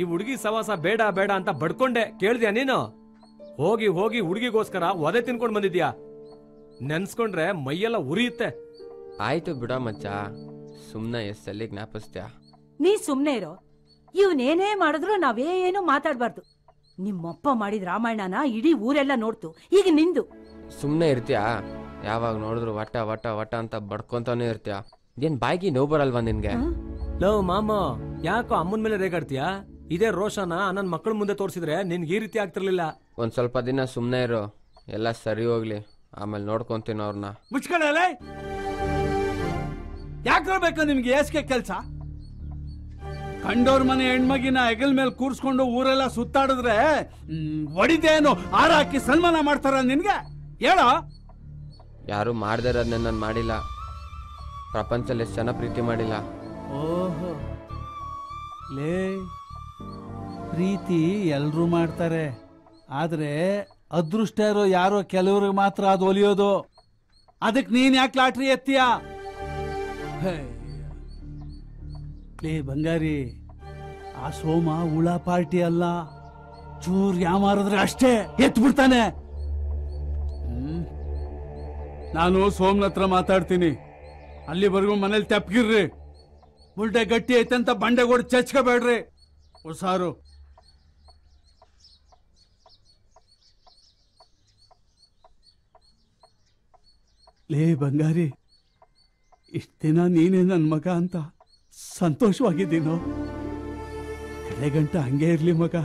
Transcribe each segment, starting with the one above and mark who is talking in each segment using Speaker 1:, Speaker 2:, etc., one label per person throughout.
Speaker 1: ಈ ಹುಡುಗಿ ಸವಾಸ ಬೇಡ ಬೇಡ ಅಂತ ಬಡ್ಕೊಂಡೆ, ಕೇಳ್ದ್ಯಾ ನೀನು? ಹೋಗಿ ಹೋಗಿ ಹುಡುಗಿಗೋಸ್ಕರ ಒದೆ ತಿನ್ಕೊಂಡ್ ಬಂದಿದ್ಯಾ. ನೆನ್ಸ್ಕೊಂಡ್ರೆ ಮೈಯೆಲ್ಲ ಉರಿಯುತ್ತೆ.
Speaker 2: ಆಯ್ತು ಬಿಡ ಮಚ್ಚ, ಸುಮ್ನೆ ಎಷ್ಟಲ್ಲಿ ಜ್ಞಾಪಿಸ್ತ್ಯಾ?
Speaker 3: ನೀ ಸುಮ್ನೆ ಇರೋ. ಇವನೇನೇ ಮಾಡಿದ್ರು ನಾವೇನು ಮಾತಾಡ್ಬಾರ್ದು. ನಿಮ್ಮಪ್ಪ ಮಾಡಿದ ರಾಮಾಯಣನ ಇಡೀ ಊರೆಲ್ಲ ನೋಡ್ತು, ಈಗ ನಿಂದು.
Speaker 2: ಸುಮ್ನೆ ಇರ್ತೀಯಾ? ಯಾವಾಗ ನೋಡಿದ್ರು ವಟ ವಟ ವಟ ಅಂತ ಬಡ್ಕೊಂತಾನೆ ಇರ್ತೀಯ. ಏನ್ ಬಾಯಿಗೆ ನೋವು ಬರಲ್ವಾ ನಿನ್ಗೆ?
Speaker 1: ಲವ್ ಮಾಮ, ಯಾಕೋ ಅಮ್ಮನ ಮೇಲೆ ರೇಗಾಡ್ತೀಯಾ? ಇದೇ ರೋಷನ ನನ್ನ ಮಕ್ಕಳ ಮುಂದೆ ತೋರಿಸಿದ್ರೆ ನಿನ್ಗೆ ಈ ರೀತಿ ಆಗ್ತಿರ್ಲಿಲ್ಲ.
Speaker 2: ಒಂದ್ ಸ್ವಲ್ಪ ದಿನ ಸುಮ್ನೆ ಇರು, ಎಲ್ಲ ಸರಿ ಹೋಗ್ಲಿ, ಆಮೇಲೆ ನೋಡ್ಕೊಂತೀನಿ ಅವ್ರನ್ನ.
Speaker 4: ಮುಚ್ಕೊಳ್ಳಲೆ, ಯಾಕಿರ್ಬೇಕು ನಿಮ್ಗೆ ಏಸ್ಗೆ ಕೆಲ್ಸ? ಕಂಡೋರ್ ಮನೆ ಹೆಣ್ಮಗಿನ ಹೆಗಲ್ ಮೇಲೆ ಕೂರ್ಸ್ಕೊಂಡು ಊರೆಲ್ಲ ಸುತ್ತಾಡಿದ್ರೆ ಒಡಿದೇನು ಹಾರ ಹಾಕಿ ಸನ್ಮಾನ ಮಾಡ್ತಾರ ನಿನ್ಗೆ? ಹೇಳೋ.
Speaker 2: ಯಾರು ಮಾಡದೇ ಇರೋದನ್ನ ನಾನು ಮಾಡಿಲ್ಲ. ಪ್ರಪಂಚದಲ್ಲಿ ಎಷ್ಟು ಜನ ಪ್ರೀತಿ ಮಾಡಿಲ್ಲ.
Speaker 4: ಓಹೋ ಲೇ, ಪ್ರೀತಿ ಎಲ್ರೂ ಮಾಡ್ತಾರೆ, ಆದ್ರೆ ಅದೃಷ್ಟ ಇರೋ ಯಾರೋ ಕೆಲವ್ರಿಗೆ ಮಾತ್ರ ಅದು ಒಲಿಯೋದು. ಅದಕ್ಕೆ ನೀನ್ ಯಾಕೆ ಲಾಟ್ರಿ ಎತ್ತೀಯ? ಲೇ ಬಂಗಾರಿ, ಆ ಸೋಮ ಹುಳ ಪಾರ್ಟಿ ಅಲ್ಲ, ಚೂರ್ ಯಾಮಾರಿದ್ರೆ ಅಷ್ಟೇ ಎತ್ಬಿಡ್ತಾನೆ. ನಾನು ಸೋಮ್ನ ಹತ್ರ ಮಾತಾಡ್ತೀನಿ, ಅಲ್ಲಿವರೆಗೂ ಮನೇಲಿ ತೆಪ್ಪಗಿರ್ರಿ. ಬುಲ್ಡೆ ಗಟ್ಟಿ ಐತಂತ ಬಂಡೆಗೋಡ್ ಚಚ್ಕೋಬೇಡ್ರಿ, ಹುಷಾರು. ಲೇ ಬಂಗಾರಿ, ಇಷ್ಟ ದಿನ ನೀನೇ ನನ್ನ ಮಗ ಅಂತ ಸಂತೋಷವಾಗಿದ್ದೀನೋ? ಕಡೆಗಂಟ ಹಂಗೆ ಇರ್ಲಿ ಮಗ.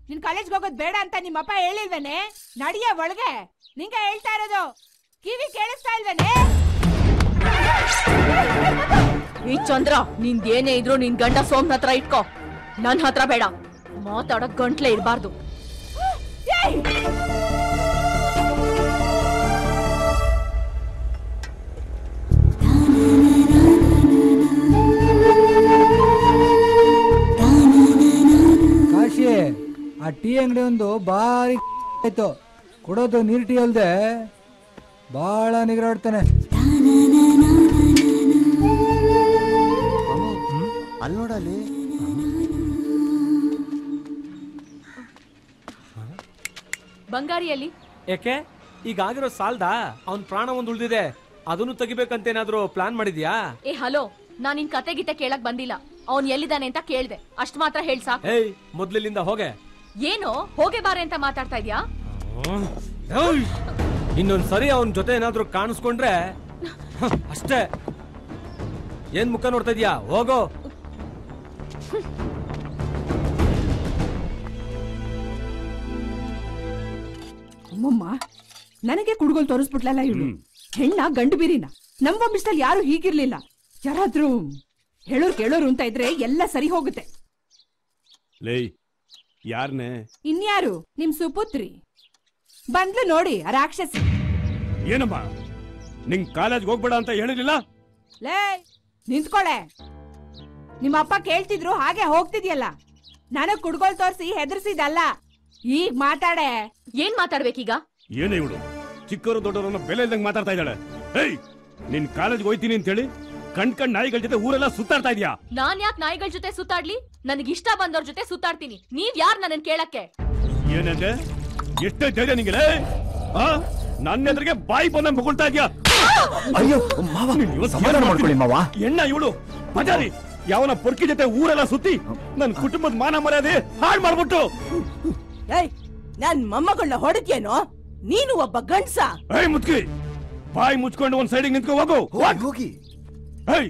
Speaker 5: ನಿನ್ ಕಾಲೇಜ್ಗೆ ಹೋಗೋದ್ ಬೇಡ ಅಂತ ನಿಮ್ಮಪ್ಪ ಹೇಳಿಲ್ವೇನೆ? ನಡಿಯ ಒಳಗೆ, ನಿಂಗೆ ಹೇಳ್ತಾ ಇರೋದು ಕಿವಿ ಕೇಳಿಸ್ತಾ ಇಲ್ವೇನೆ?
Speaker 6: ಈ ಚಂದ್ರ, ನಿಂದೇನೇ ಇದ್ರು ನಿನ್ ಗಂಡ ಸೋಮ್ನ ಹತ್ರ ಇಟ್ಕೋ, ನನ್ ಹತ್ರ ಬೇಡ. ಮಾತಾಡಕ್ ಗಂಟ್ಲೆ ಇರ್ಬಾರ್ದು.
Speaker 7: ಕಾಶಿ, ಆ ಟೀ ಅಂಗಡಿ ಒಂದು ಭಾರಿ ಆಯ್ತು. ಕೊಡೋದು ನೀರ್ ಟೀ ಅಲ್ದೆ ಬಹಳ ನಿಗರಾಡ್ತಾನೆ.
Speaker 8: ಅಲ್ಲಿ ನೋಡಲಿ.
Speaker 6: ಬಂಗಾರಿಯಲ್ಲಿ
Speaker 1: ಯಾಕೆ ಈಗಾಗಿರೋ ಸಾಲ್ದಾ? ಅವನ್ ಪ್ರಾಣ ಒಂದ್ ಉಳ್ದಿದೆ, ಅದನ್ನು ತೆಗಿಬೇಕಂತೇನಾದ್ರೂ ಪ್ಲಾನ್ ಮಾಡಿದ್ಯಾ?
Speaker 6: ಏ ಹಲೋ, ನಾನ್ ನಿನ್ ಕತೆ ಗೀತೆ ಕೇಳಕ್ ಬಂದಿಲ್ಲ. ಅವ್ನ್ ಎಲ್ಲಿದ್ದಾನೆ ಅಂತ ಕೇಳ್ದೆ, ಅಷ್ಟ್ ಮಾತ್ರ ಹೇಳ್ಸಾ.
Speaker 1: ಏಯ್, ಮೊದ್ಲಿಂದ ಹೋಗೆ.
Speaker 6: ಏನು ಹೋಗೆ ಬಾರೆ ಅಂತ ಮಾತಾಡ್ತಾ ಇದ್ಯಾ?
Speaker 1: ಇನ್ನೊಂದ್ಸರಿ ಅವನ್ ಜೊತೆ ಏನಾದ್ರೂ ಕಾಣಿಸ್ಕೊಂಡ್ರೆ ಅಷ್ಟೇ. ಏನ್ ಮುಖ ನೋಡ್ತಾ ಇದ್ಯಾ? ಹೋಗೋ.
Speaker 5: ಅಮ್ಮಮ್ಮ, ನನಗೆ ಕುಡ್ಗೋಲ್ ತೋರಿಸ್ಬಿಟ್ಲಲ್ಲ ಇವಳು. ಹೆಣ್ಣ ಗಂಡು ಬೀರಿನ. ನಮ್ಮ ವಂಶದಲ್ಲಿ ಯಾರು ಹೀಗಿರ್ಲಿಲ್ಲ. ಯಾರಾದ್ರೂ ಹೇಳೋರು ಕೇಳೋರು ಅಂತ ಇದ್ರೆ ಎಲ್ಲ ಸರಿ ಹೋಗುತ್ತೆ.
Speaker 9: ಲೇ, ಯಾರನೇ?
Speaker 5: ಇನ್ಯಾರು? ನಿಮ್ ಸುಪುತ್ರಿ ಬಂದ್ಲು ನೋಡಿ, ಆ ರಾಕ್ಷಸಿ.
Speaker 9: ಏನಮ್ಮ, ನಿಂಗ್ ಕಾಲೇಜ್ಗೆ ಹೋಗ್ಬೇಡ ಅಂತ ಹೇಳಿರ್ಲಿಲ್ಲ?
Speaker 5: ಲೇ ನಿಂತ್ಕೊಳೆ. ನಿಮ್ಮ ಅಪ್ಪ ಕೇಳ್ತಿದ್ರು, ಹಾಗೆ ಹೋಗ್ತಿದ್ಯಲ್ಲ. ನನಗ್ ಕುಡ್ಗೋಲ್ ತೋರಿಸಿ ಹೆದರ್ಸಿದಲ್ಲ, ಈಗ ಮಾತಾಡೆ.
Speaker 6: ಏನ್ ಮಾತಾಡ್ಬೇಕೀಗ?
Speaker 9: ಏನೇ ಇವಳು ಚಿಕ್ಕವರು ದೊಡ್ಡವರನ್ನ ಬೆಲೆ ಇಲ್ದಂಗ್ ಮಾತಾಡ್ತಾ ಇದ್ದಾಳೆ. ಏಯ್, ನಿನ್ ಕಾಲೇಜ್ಗೆ ಹೋಯ್ತೀನಿ ಅಂತ ಹೇಳಿ ಕಣ್ ನಾಯಿಗಳ ಜೊತೆ ಊರೆಲ್ಲ ಸುತ್ತಾಡ್ತಾ ಇದ್ಯಾ?
Speaker 6: ನಾನ್ ಯಾಕೆ ನಾಯಿಗಳ ಜೊತೆ ಸುತ್ತಾಡ್ಲಿ? ನನಗೆ ಇಷ್ಟ ಬಂದವ್ರ ಜೊತೆ ಸುತ್ತಾಡ್ತೀನಿ. ನೀವ್ ಯಾರ್ ನನ್ನ ಕೇಳಕ್ಕೆ?
Speaker 9: ಏನಂದ್ರೆ ಎಷ್ಟೇ ಧೈರ್ಯ ನಿಂಗೆ? ನನ್ನ ಎದುರಿಗೆ ಬಾಯಿ ಬಂದ ಮುಗುಳ್ತಾ ಇದ್ಯಾ?
Speaker 8: ಅಯ್ಯೋ ಮಾವ, ಸಮಾಧಾನ ಮಾಡ್ಕೊಳ್ಳಿ ಮಾವ.
Speaker 9: ಎಣ್ಣ ಇವಳು ಬಜಾರಿ ಯಾವನ ಪೊರ್ಕಿ ಜೊತೆ ಊರೆಲ್ಲ ಸುತ್ತಿ ನನ್ ಕುಟುಂಬದ ಮಾನ ಮರ್ಯಾದೆ ಹಾಳು ಮಾಡ್ಬಿಟ್ಟು.
Speaker 5: ನನ್ ಮೊಮ್ಮಗಳನ್ನ ಹೊಡೆದ್ಯೇನೋ? ನೀನು ಒಬ್ಬ ಗಂಡ್ಸ.
Speaker 9: ಏಯ್ ಮುತ್ಕಿ, ಬಾಯಿ ಮುಚ್ಕೊಂಡು ಒಂದ್ ಸೈಡಿಗೆ ನಿಂತ್ಕೊ ಹೋಗು.
Speaker 8: ಹೋಗಿ.
Speaker 9: ಏಯ್,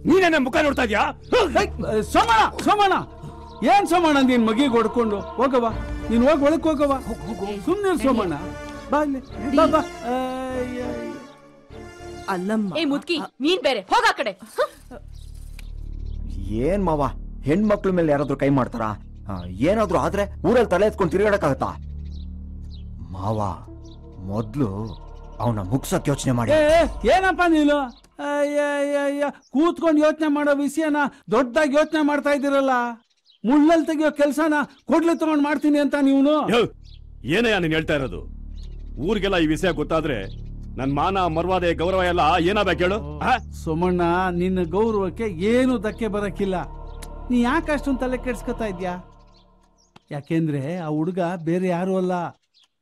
Speaker 9: ನೀನೇನ ಮುಖ ನೋಡ್ತಾ ಇದ್ಯಾ?
Speaker 4: ಸೋಮಣ್ಣ, ಸೋಮಣ್ಣ, ಏನ್ ಸೋಮಣ್ಣ ನೀನ್ ಮಗಿಗೆ ಹೊಡ್ಕೊಂಡು ಹೋಗವ? ನೀನ್ ಹೋಗಿ ಒಳಕ್ ಹೋಗವ. ಸುಮ್ನೆ ಸೋಮಣ್ಣ, ಬಾ ಇಲ್ಲಿ, ಬಾ ಬಾ.
Speaker 5: ಅಲ್ಲಮ್ಮ.
Speaker 6: ಏ ಮುದ್ಕಿ, ನೀನ್ ಬೇರೆ ಹೋಗ ಆ ಕಡೆ.
Speaker 8: ಏನ್ ಮಾವ, ಹೆಣ್ಮಕ್ಳ ಮೇಲೆ ಯಾರಾದ್ರೂ ಕೈ ಮಾಡ್ತಾರ? ಏನಾದ್ರೂ ಆದ್ರೆ ಊರಲ್ಲಿ ತಲೆ ಎತ್ಕೊಂಡು ತಿರುಗಾಡಕ್ಕಾಗತ್ತಾ? ಮಾವ, ಮೊದ್ಲು ಅವನ ಮುಗ್ಸಕ್ ಯೋಚನೆ ಮಾಡಿ.
Speaker 4: ಏನಪ್ಪ ನೀನು ಕೂತ್ಕೊಂಡು ಯೋಚನೆ ಮಾಡೋ ವಿಷಯನ ದೊಡ್ಡದಾಗಿ ಯೋಚನೆ ಮಾಡ್ತಾ ಇದ್ದೀರಲ್ಲ. ಮುಳ್ಳಲ್ಲಿ ತೆಗಿಯೋ ಕೆಲ್ಸನ ಕೊಡ್ಲಿ ತಗೊಂಡ್ ಮಾಡ್ತೀನಿ ಅಂತ ನೀವು
Speaker 9: ಏನಯ್ಯ ನೀನ್ ಹೇಳ್ತಾ ಇರೋದು? ಊರಿಗೆಲ್ಲ ಈ ವಿಷಯ ಗೊತ್ತಾದ್ರೆ ನನ್ ಮಾನ ಮರ್ವಾದೆ ಗೌರವ ಎಲ್ಲ ಏನಾಗಬೇಕು ಹೇಳು?
Speaker 4: ಸೋಮಣ್ಣ, ನಿನ್ನ ಗೌರವಕ್ಕೆ ಏನು ಧಕ್ಕೆ ಬರಕ್ಕಿಲ್ಲ. ನೀ ಯಾಕೆ ಅಷ್ಟೊಂದು ತಲೆ ಕೆಡ್ಸ್ಕೊತಾ ಇದ್ಯಾ? ಯಾಕೆಂದ್ರೆ ಆ ಹುಡುಗ ಬೇರೆ ಯಾರು ಅಲ್ಲ,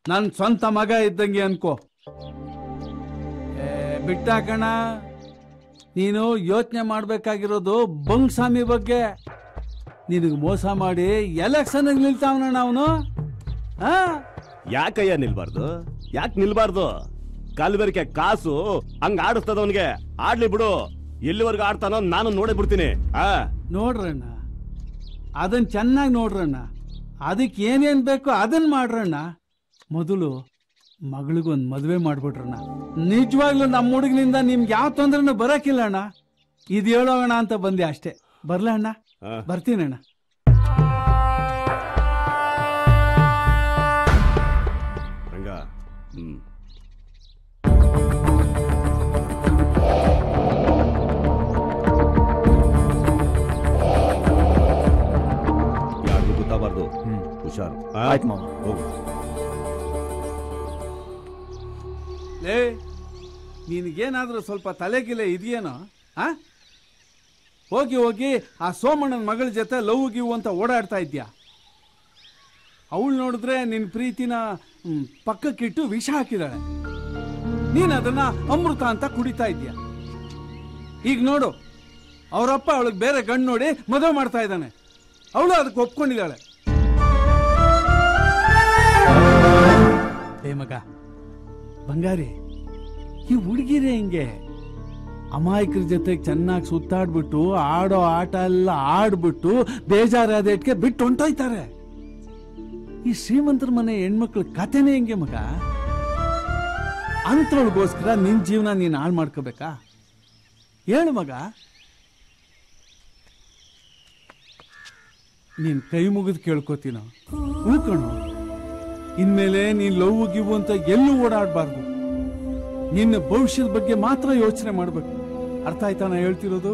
Speaker 4: ನನ್ ಸ್ವಂತ ಮಗ ಇದ್ದಂಗೆ ಅನ್ಕೋ. ಬಿಟ್ಟಾಕಣ, ನೀನು ಯೋಚನೆ ಮಾಡ್ಬೇಕಾಗಿರೋದು ಬಂಗ್ಸ್ವಾಮಿ ಬಗ್ಗೆ. ನಿನಗೆ ಮೋಸ ಮಾಡಿ ಎಲೆಕ್ಷನ್ ನಿಲ್ತಾವಣ್ಣ ಅವನು.
Speaker 9: ಯಾಕಯ್ಯ ನಿಲ್ಬಾರ್ದು? ಯಾಕೆ ನಿಲ್ಬಾರ್ದು? ಕಲ್ಬೆರಕೆ ಕಾಸು ಹಂಗ ಆಡಿಸ್ತದ ಅವನಿಗೆ. ಆಡ್ಲಿ ಬಿಡು, ಎಲ್ಲಿವರೆಗೂ ಆಡ್ತಾನೋ ನಾನು ನೋಡೇ ಬಿಡ್ತೀನಿ.
Speaker 4: ನೋಡ್ರಣ್ಣ, ಅದನ್ನ ಚೆನ್ನಾಗಿ ನೋಡ್ರಣ್ಣ. ಅದಕ್ಕೆ ಏನೇನ್ ಬೇಕೋ ಅದನ್ನ ಮಾಡ್ರಣ್ಣ. ಮೊದಲು ಮಗಳಿಗೊಂದು ಮದುವೆ ಮಾಡ್ಬಿಟ್ರಣ್ಣ. ನಿಜವಾಗ್ಲೂ ನಮ್ಮ ಹುಡುಗನಿಂದ ನಿಮ್ಗೆ ಯಾವ ತೊಂದ್ರೆನೂ ಬರಕಿಲ್ಲ ಅಣ್ಣ. ಇದು ಹೇಳೋಣ ಅಂತ ಬಂದೆ ಅಷ್ಟೇ. ಬರ್ಲ ಅಣ್ಣ? ಬರ್ತೀನಣ್ಣ.
Speaker 9: ಯಾರಿಗೂ ಗೊತ್ತಾಗಬಾರ್ದು. ಹುಷಾರು.
Speaker 8: ಆಯ್ತು ಮಾವ.
Speaker 9: ಹೋಗು.
Speaker 4: ಲೇ, ನಿನಗೇನಾದ್ರೂ ಸ್ವಲ್ಪ ತಲೆಗಿಲೆ ಇದೆಯೇನೋ? ಹೋಗಿ ಹೋಗಿ ಆ ಸೋಮಣ್ಣನ ಮಗಳ ಜೊತೆ ಲವ್ ಗಿವ್ ಅಂತ ಓಡಾಡ್ತಾ ಇದ್ಯಾ. ಅವಳು ನೋಡಿದ್ರೆ ನಿನ್ನ ಪ್ರೀತಿನ ಪಕ್ಕಕ್ಕಿಟ್ಟು ವಿಷ ಹಾಕಿದಾಳೆ. ನೀನು ಅದನ್ನ ಅಮೃತ ಅಂತ ಕುಡಿತಾ ಇದ್ಯಾ. ಈಗ ನೋಡು, ಅವರಪ್ಪ ಅವಳಿಗೆ ಬೇರೆ ಗಂಡು ನೋಡಿ ಮದುವೆ ಮಾಡ್ತಾ ಇದ್ದಾನೆ. ಅವಳು ಅದಕ್ಕೆ ಒಪ್ಕೊಂಡಿದ್ದಾಳೆ. ಏ ಮಗ ಬಂಗಾರಿ, ಈ ಹುಡುಗಿರೇ ಹಿಂಗೆ ಅಮಾಯಕರ ಜೊತೆಗೆ ಚೆನ್ನಾಗಿ ಸುತ್ತಾಡ್ಬಿಟ್ಟು ಆಡೋ ಆಟ ಎಲ್ಲ ಆಡ್ಬಿಟ್ಟು ಬೇಜಾರಾದಕ್ಕೆ ಬಿಟ್ಟು ಹೊಂಟೋಯ್ತಾರೆ. ಈ ಶ್ರೀಮಂತರ ಮನೆ ಹೆಣ್ಮಕ್ಳ ಕಥೆನೇ ಹೆಂಗೆ ಮಗ? ಅಂಥವಳಿಗೋಸ್ಕರ ನಿನ್ ಜೀವನ ನೀನು ಹಾಳು ಮಾಡ್ಕೋಬೇಕಾ? ಹೇಳು ಮಗ. ನೀನ್ ಕೈ ಮುಗಿದು ಕೇಳ್ಕೋತೀನೋ? ಹೂ ಕಣೋ. ಇನ್ಮೇಲೆ ನೀನ್ ಲವ್ ಗಿವ್ ಅಂತ ಎಲ್ಲೂ ಓಡಾಡಬಾರ್ದು. ನಿನ್ನ ಭವಿಷ್ಯದ ಬಗ್ಗೆ ಮಾತ್ರ ಯೋಚನೆ ಮಾಡ್ಬೇಕು. ಅರ್ಥ ಆಯ್ತಾ ನಾ ಹೇಳ್ತಿರೋದು?